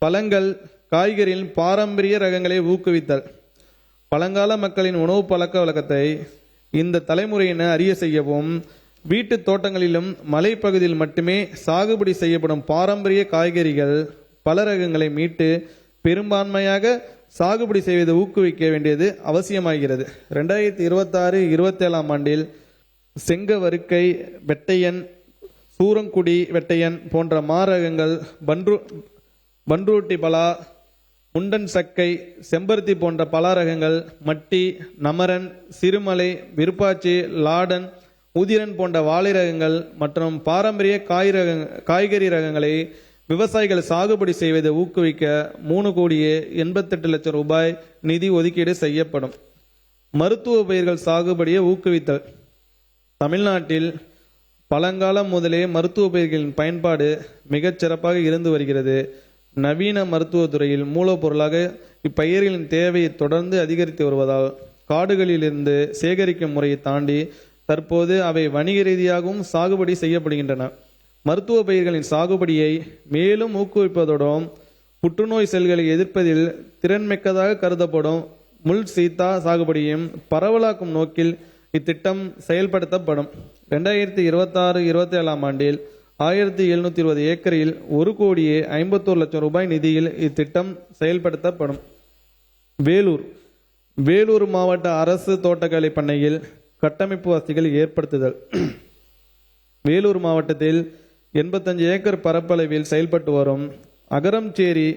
பழங்கள் காய்கறிகளின் பாரம்பரிய ரகங்களை ஊக்குவித்தல். பழங்கால மக்களின் உணவு பழக்க வழக்கத்தை இந்த தலைமுறையினர் அறிய செய்யவும், வீட்டு தோட்டங்களிலும் மலைப்பகுதியில் மட்டுமே சாகுபடி செய்யப்படும் பாரம்பரிய காய்கறிகள் பல ரகங்களை மீட்டு பெரும்பான்மையாக சாகுபடி செய்வதை ஊக்குவிக்க வேண்டியது அவசியமாகிறது. 2026-27 ஆண்டில் செங்கவருக்கை வெட்டையன், சூரங்குடி வெட்டையன் போன்ற மாரகங்கள், பன்ருட்டி பலா, முண்டன் சக்கை, செம்பருத்தி போன்ற பல ரகங்கள், மட்டி, நமரன், சிறுமலை, விருப்பாச்சி, லாடன், உதிரன் போன்ற வாழை ரகங்கள் மற்றும் பாரம்பரிய காய்கறி ரகங்களை விவசாயிகள் சாகுபடி செய்வதை ஊக்குவிக்க 3,88,00,000 ரூபாய் நிதி ஒதுக்கீடு செய்யப்படும். மருத்துவ பயிர்கள் சாகுபடியை ஊக்குவித்தல். தமிழ்நாட்டில் பழங்காலம் முதலே மருத்துவ பயிர்களின் பயன்பாடு மிகச் சிறப்பாக இருந்து வருகிறது. நவீன மருத்துவத்துறையில் மூலப்பொருளாக இப்பயிர்களின் தேவையை தொடர்ந்து அதிகரித்து வருவதால் காடுகளிலிருந்து சேகரிக்கும் முறையை தாண்டி தற்போது அவை வணிக ரீதியாகவும் சாகுபடி செய்யப்படுகின்றன. மருத்துவ பயிர்களின் சாகுபடியை மேலும் ஊக்குவிப்பதோடும் புற்றுநோய் செல்களை எதிர்ப்பதில் திறன்மிக்கதாக கருதப்படும் முள் சீத்தா சாகுபடியையும் பரவலாக்கும் நோக்கில் இத்திட்டம் செயல்படுத்தப்படும். 2026-27 ஆண்டில் 1720 ஏக்கரில் 1,51,00,000 ரூபாய் நிதியில் இத்திட்டம் செயல்படுத்தப்படும். வேலூர் மாவட்ட அரசு தோட்டக்கலை பண்ணையில் கட்டமைப்பு வசதிகள் ஏற்படுத்துதல். வேலூர் மாவட்டத்தில் 85 ஏக்கர் பரப்பளவில் செயல்பட்டு வரும் அகரம்சேரி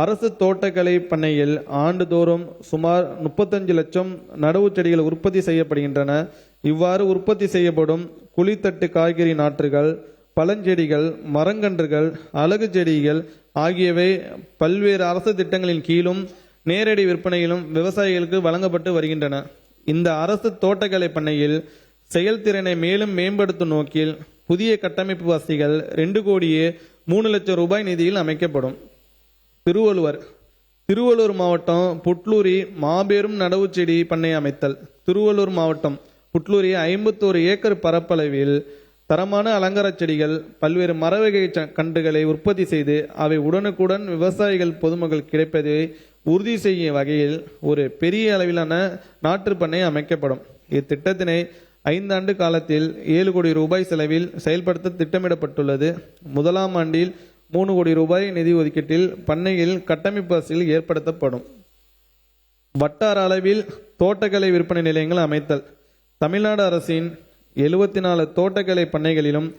அரசு தோட்டக்கலை பண்ணையில் ஆண்டுதோறும் சுமார் 35 லட்சம் நடவு செடிகள் உற்பத்தி செய்யப்படுகின்றன. இவ்வாறு உற்பத்தி செய்யப்படும் குழித்தட்டு காய்கறி நாற்றுகள், பழஞ்செடிகள், மரங்கன்றுகள், அழகு செடிகள் ஆகியவை பல்வேறு அரசு திட்டங்களின் கீழும் நேரடி விற்பனையிலும் விவசாயிகளுக்கு வழங்கப்பட்டு வருகின்றன. இந்த அரசு தோட்டக்கலை பண்ணையில் செயல்திறனை மேலும் மேம்படுத்தும் நோக்கில் புதிய கட்டமைப்பு வசதிகள் 2,03,00,000 ரூபாய் நிதியில் அமைக்கப்படும். திருவள்ளூர் மாவட்டம் புட்லூரி மாபெரும் நடவு செடி பண்ணை அமைத்தல். திருவள்ளூர் மாவட்டம் புட்லூரி 51 ஏக்கர் பரப்பளவில் தரமான அலங்கார செடிகள், பல்வேறு மரவகை கன்றுகளை உற்பத்தி செய்து அவை உடனுக்குடன் விவசாயிகள் பொதுமக்கள் கிடைப்பதை உறுதி செய்யும் வகையில் ஒரு பெரிய அளவிலான நாற்று பண்ணை அமைக்கப்படும். இத்திட்டத்தினை 5 ஆண்டு காலத்தில் 7 கோடி ரூபாய் செலவில் செயல்படுத்த திட்டமிடப்பட்டுள்ளது. முதலாம் ஆண்டில் 3 கோடி ரூபாய் நிதி ஒதுக்கீட்டில் பண்ணையில் கட்டமைப்பு வசதிகள் ஏற்படுத்தப்படும். வட்டார அளவில் தோட்டக்கலை விற்பனை நிலையங்கள் அமைத்தல். தமிழ்நாடு அரசின் 74 தோட்டக்கலை பண்ணைகளிலும்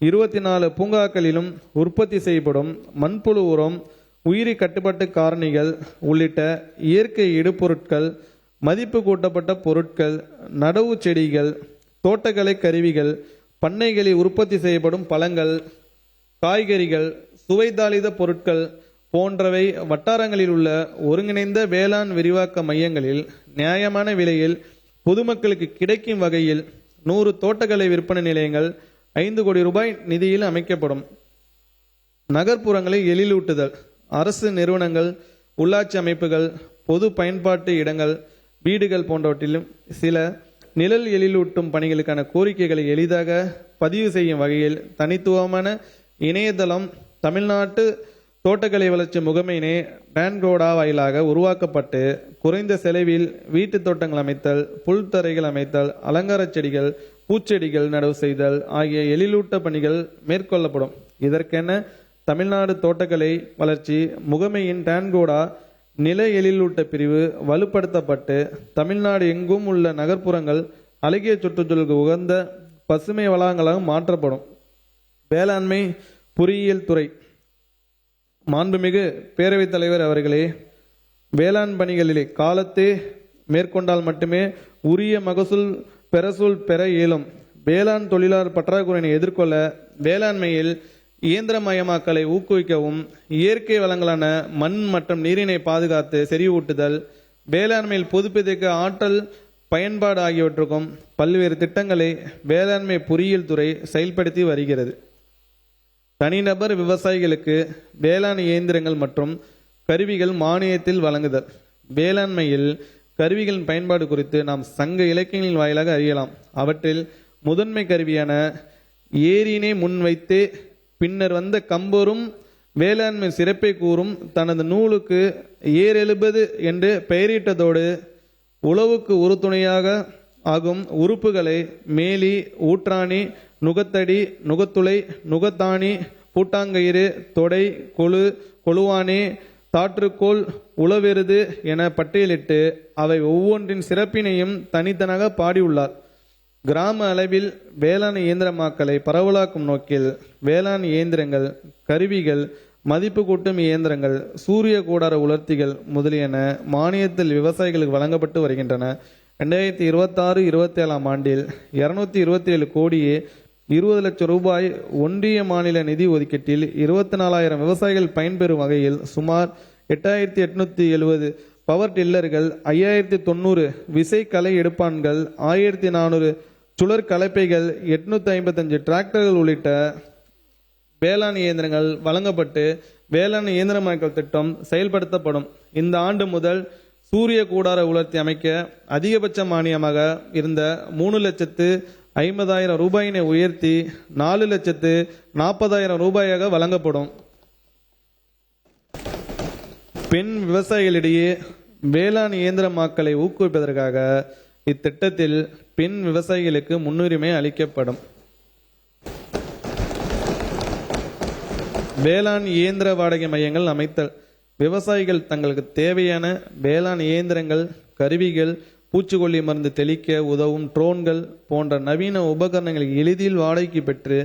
24 பூங்காக்களிலும் உற்பத்தி செய்யப்படும் மண்புழு உரம், உயிரி கட்டுப்பாட்டு காரணிகள் உள்ளிட்ட இயற்கை இடுபொருட்கள், மதிப்பு கூட்டப்பட்ட பொருட்கள், நடவு செடிகள், தோட்டக்கலை கருவிகள், பண்ணைகளில் உற்பத்தி செய்யப்படும் பழங்கள், காய்கறிகள், சுவைதாளித பொருட்கள் போன்றவை வட்டாரங்களில் உள்ள ஒருங்கிணைந்த வேளாண் விரிவாக்க மையங்களில் நியாயமான விலையில் பொதுமக்களுக்கு கிடைக்கும் வகையில் 100 தோட்டக்கலை விற்பனை நிலையங்கள் 5 கோடி ரூபாய் நிதியில் அமைக்கப்படும். நகர்ப்புறங்களை எழிலூட்டுதல். அரசு நிறுவனங்கள், உள்ளாட்சி அமைப்புகள், பொது பயன்பாட்டு இடங்கள், வீடுகள் போன்றவற்றிலும் சில நிழல் எழிலூட்டும் பணிகளுக்கான கோரிக்கைகளை எளிதாக பதிவு செய்யும் வகையில் தனித்துவமான இணையதளம் தமிழ்நாட்டு தோட்டக்கலை வளர்ச்சி முகமையினை டான்கோடா வாயிலாக உருவாக்கப்பட்டு குறைந்த செலவில் வீட்டு தோட்டங்கள் அமைத்தல், புல்தரைகள் அமைத்தல், அலங்கார செடிகள், பூச்செடிகள் நடவு செய்தல் ஆகிய எழிலூட்ட பணிகள் மேற்கொள்ளப்படும். இதற்கென தமிழ்நாடு தோட்டக்கலை வளர்ச்சி முகமையின் டான்கோடா நில எழிலூட்ட பிரிவு வலுப்படுத்தப்பட்டு தமிழ்நாடு எங்கும் உள்ள நகர்ப்புறங்கள் அழகிய சுற்றுச்சூழலுக்கு உகந்த பசுமை வளாகங்களாக மாற்றப்படும். வேளாண்மை பொறியியல் துறை. மாண்புமிகு பேரவைத் தலைவர் அவர்களே, வேளாண் பணிகளிலே காலத்தே மேற்கொண்டால் மட்டுமே உரிய மகசூல் பெற இயலும். வேளாண் தொழிலாளர் பற்றாக்குறையினை எதிர்கொள்ள வேளாண்மையில் இயந்திரமயமாக்கலை ஊக்குவிக்கவும், இயற்கை வளங்களான மண் மற்றும் நீரினை பாதுகாத்து செறிவூட்டுதல், வேளாண்மையில் புதுப்பிக்க ஆற்றல் பயன்பாடு ஆகியவற்றுக்கும் பல்வேறு திட்டங்களை வேளாண்மை பொறியியல் துறை செயல்படுத்தி வருகிறது. தனிநபர் விவசாயிகளுக்கு வேளாண் இயந்திரங்கள் மற்றும் கருவிகள் மானியத்தில் வழங்குதல். வேளாண்மையில் கருவிகளின் பயன்பாடு குறித்து நாம் சங்க இலக்கியங்களின் வாயிலாக அறியலாம். அவற்றில் முதன்மை கருவியான ஏரியினை முன்வைத்து பின்னர் வந்த கம்பரும் வேளாண்மை சிறப்பை கூறும் தனது நூலுக்கு ஏர்70 என்று பெயரிட்டதோடு உழவுக்கு உறுதுணையாக ஆகும் உறுப்புகளை மேலி, ஊற்றாணி, நுகத்தடி, நுகத்துளை, நுகத்தாணி, பூட்டாங்கயிறு, தொடை, கொழுவானே, தாற்றுக்கோள், உளவெருது என பட்டியலிட்டு அவை ஒவ்வொன்றின் சிறப்பினையும் தனித்தனாக பாடியுள்ளார். கிராம அளவில் வேளாண் இயந்திரமாக்கலை பரவலாக்கும் நோக்கில் வேளாண் இயந்திரங்கள், கருவிகள், மதிப்பு கூட்டும் இயந்திரங்கள், சூரிய கூடார உலர்த்திகள் முதலியன மானியத்தில் விவசாயிகளுக்கு வழங்கப்பட்டு வருகின்றன. 2026-27 ஆண்டில் 227 கோடியே 20 லட்சம் ரூபாய் ஒன்றிய மாநில நிதி ஒதுக்கீட்டில் 24,000 விவசாயிகள் பயன்பெறும் வகையில் சுமார் 8,870 பவர் டில்லர்கள், 5,090 விசை களை எடுப்பான்கள், 1,400 சுழற் கலப்பைகள், 855 டிராக்டர்கள் உள்ளிட்ட வேளாண் இயந்திரங்கள் வழங்கப்பட்டு வேளாண் இயந்திரமயமாக்கல் திட்டம் செயல்படுத்தப்படும். இந்த ஆண்டு முதல் சூரிய கூடார உலர்த்தி அமைக்க அதிகபட்ச மானியமாக இருந்த 3,50,000 ரூபாயினை உயர்த்தி 4,40,000 ரூபாயாக வழங்கப்படும். பெண் விவசாயிகளிடையே வேளாண் இயந்திரமாக்கலை ஊக்குவிப்பதற்காக இத்திட்டத்தில் பெண் விவசாயிகளுக்கு முன்னுரிமை அளிக்கப்படும். வேளாண் இயந்திர வாடகை மையங்கள் அமைத்தல். விவசாயிகள் தங்களுக்கு தேவையான வேளாண் இயந்திரங்கள், கருவிகள், பூச்சிக்கொல்லி மருந்து தெளிக்க உதவும் ட்ரோன்கள் போன்ற நவீன உபகரணங்களை எளிதில் வாடகைக்கு பெற்று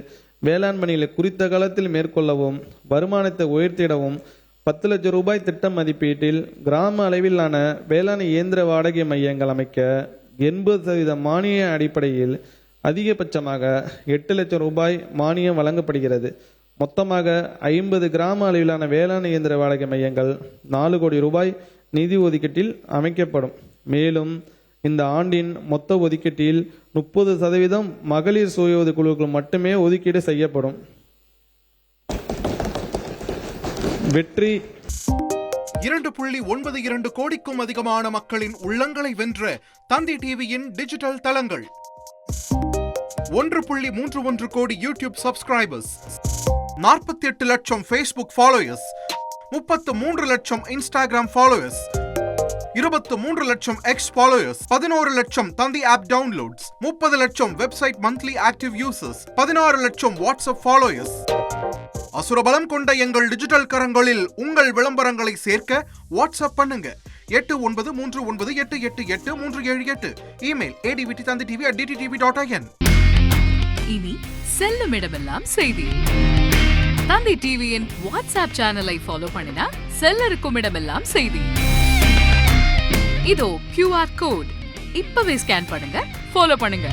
வேளாண் பணிகளை குறித்த காலத்தில் மேற்கொள்ளவும் வருமானத்தை உயர்த்திடவும் 10 லட்சம் ரூபாய் திட்ட மதிப்பீட்டில் கிராம அளவிலான வேளாண் இயந்திர வாடகை மையங்கள் அமைக்க 80% மானிய அடிப்படையில் அதிகபட்சமாக 8 லட்சம் ரூபாய் மானியம் வழங்கப்படுகிறது. மொத்தமாக 50 கிராம அளவிலான வேளாண் இயந்திர வாடகை மையங்கள் 4 கோடி ரூபாய் நிதி ஒதுக்கீட்டில் அமைக்கப்படும். மேலும் இந்த ஆண்டின் மொத்த ஒதுக்கீட்டில் 30% மகளிர் சுய உதவி குழுக்கள் மட்டுமே ஒதுக்கீடு செய்யப்படும். வெற்றி 2.92 கோடிக்கும் அதிகமான மக்களின் உள்ளங்களை வென்ற தந்தி டிவியின் டிஜிட்டல் தளங்கள், 1.31 கோடி யூடியூப் சப்ஸ்கிரைபர்ஸ், 48 லட்சம் ஃபேஸ்புக் ஃபாலோயர்ஸ், 33 லட்சம் இன்ஸ்டாகிராம் ஃபாலோயர்ஸ், 23 லட்சம் எக்ஸ் ஃபாலோயர்ஸ், 11 லட்சம் தந்தி ஆப் டவுன்லோட்ஸ், 30 லட்சம் வெப்சைட் மந்த்லி ஆக்டிவ் யூசர்ஸ், 16 லட்சம் வாட்ஸ்அப் ஃபாலோயர்ஸ். அசுரபலம் கொண்ட எங்கள் டிஜிட்டல் கரங்களில் உங்கள் விளம்பரங்களை சேர்க்க வாட்ஸ்அப் பண்ணுங்க 8939888378. Email advttanditv@dttv.in. இனி செல்லும் இடமெல்லாம் செய்தி. தந்தி டிவியின் வாட்ஸ்அப் சேனலை ஃபாலோ பண்ணினா செல்ல இருக்கும் இடமெல்லாம் செய்தி. இதோ QR கோட், இப்பவே ஸ்கேன் பண்ணுங்க, ஃபாலோ பண்ணுங்க.